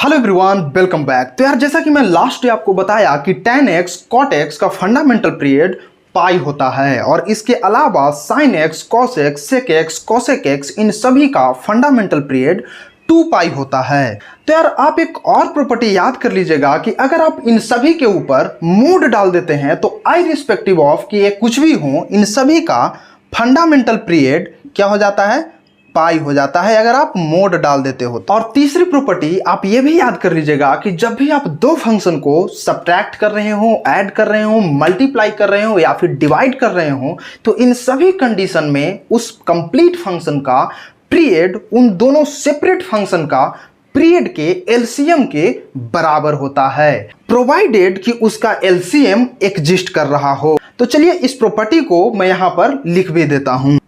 Hello everyone, welcome back. तो यार जैसा कि मैं लास्ट डे आपको बताया कि tan x cot x का फंडामेंटल पीरियड पाई होता है और इसके अलावा sin x cos x sec x cosec x इन सभी का फंडामेंटल पीरियड 2 पाई होता है। तो यार आप एक और प्रॉपर्टी याद कर लीजिएगा कि अगर आप इन सभी के ऊपर मोड डाल देते हैं तो irrespective ऑफ कि ये कुछ भी हो, इन सभी का फंडामेंटल पीरियड क्या हो जाता है, पाई हो जाता है अगर आप मोड डाल देते हो। और तीसरी प्रॉपर्टी आप ये भी याद कर लीजिएगा कि जब भी आप दो फंक्शन को सब्ट्रैक्ट कर रहे हो, ऐड कर रहे हो, मल्टीप्लाई कर रहे हो या फिर डिवाइड कर रहे हो, तो इन सभी कंडीशन में उस कंप्लीट फंक्शन का पीरियड उन दोनों सेपरेट फंक्शन का पीरियड के एलसीएम के बराबर होता है, प्रोवाइडेड कि उसका एलसीएम एग्जिस्ट कर रहा हो। तो चलिए इस प्रॉपर्टी को मैं यहां पर लिख भी देता हूं।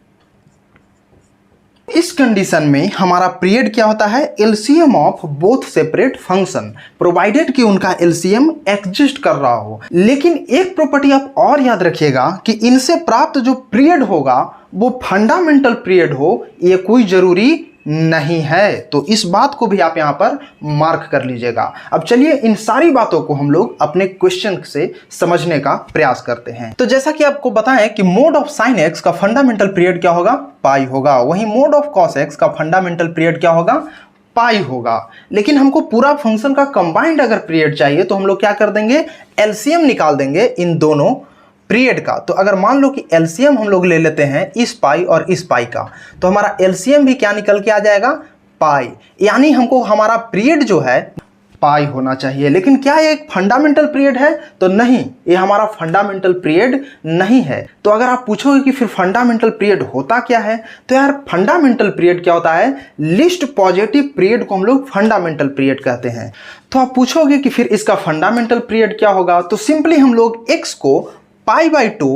इस कंडीशन में हमारा पीरियड क्या होता है, LCM of both separate function, provided कि उनका एलसीएम एग्जिस्ट कर रहा हो। लेकिन एक प्रॉपर्टी आप और याद रखिएगा कि इनसे प्राप्त जो पीरियड होगा वो फंडामेंटल पीरियड हो, ये कोई जरूरी नहीं है। तो इस बात को भी आप यहां पर मार्क कर लीजिएगा। अब चलिए इन सारी बातों को हम लोग अपने क्वेश्चन से समझने का प्रयास करते हैं। तो जैसा कि आपको बताएं कि मोड ऑफ साइन एक्स का फंडामेंटल पीरियड क्या होगा, पाई होगा। वहीं मोड ऑफ कॉस एक्स का फंडामेंटल पीरियड क्या होगा, पाई होगा। लेकिन हमको पूरा फंक्शन का कंबाइंड अगर पीरियड चाहिए तो हम लोग क्या कर देंगे, एलसीएम निकाल देंगे इन दोनों पीरियड का। तो अगर मान लो कि एलसीएम हम लोग ले लेते हैं इस पाई और इस पाई का, तो हमारा एलसीएम भी क्या निकल के आ जाएगा, पाई। यानी हमको हमारा पीरियड जो है पाई होना चाहिए। लेकिन क्या ये एक फंडामेंटल पीरियड है, तो नहीं, ये हमारा फंडामेंटल पीरियड नहीं है। तो अगर आप पूछोगे कि फिर फंडामेंटल पीरियड होता क्या है, तो यार फंडामेंटल पीरियड क्या होता है, लिस्ट पॉजिटिव पीरियड को हम लोग फंडामेंटल पीरियड कहते हैं। तो आप पूछोगे कि फिर इसका फंडामेंटल पीरियड क्या होगा, तो सिंपली हम लोग एक्स को पाई बाई 2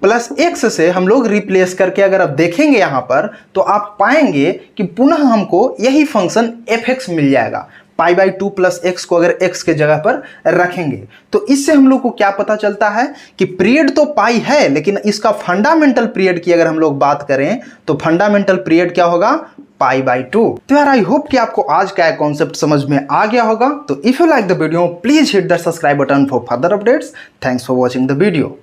प्लस एक्स से हम लोग रिप्लेस करके अगर आप देखेंगे यहां पर, तो आप पाएंगे कि पुनः हमको यही फंक्शन एफ एक्स मिल जाएगा। पाई बाई 2 प्लस एक्स को अगर एक्स के जगह पर रखेंगे तो इससे हम लोग को क्या पता चलता है कि पीरियड तो पाई है, लेकिन इसका फंडामेंटल पीरियड की अगर हम लोग बात करें तो फंडामेंटल पीरियड क्या होगा, पाई बाई 2। तो यार आई होप कि आपको आज का कॉन्सेप्ट समझ में आ गया होगा। तो if you like the video please hit the subscribe button for further updates. Thanks for watching the video.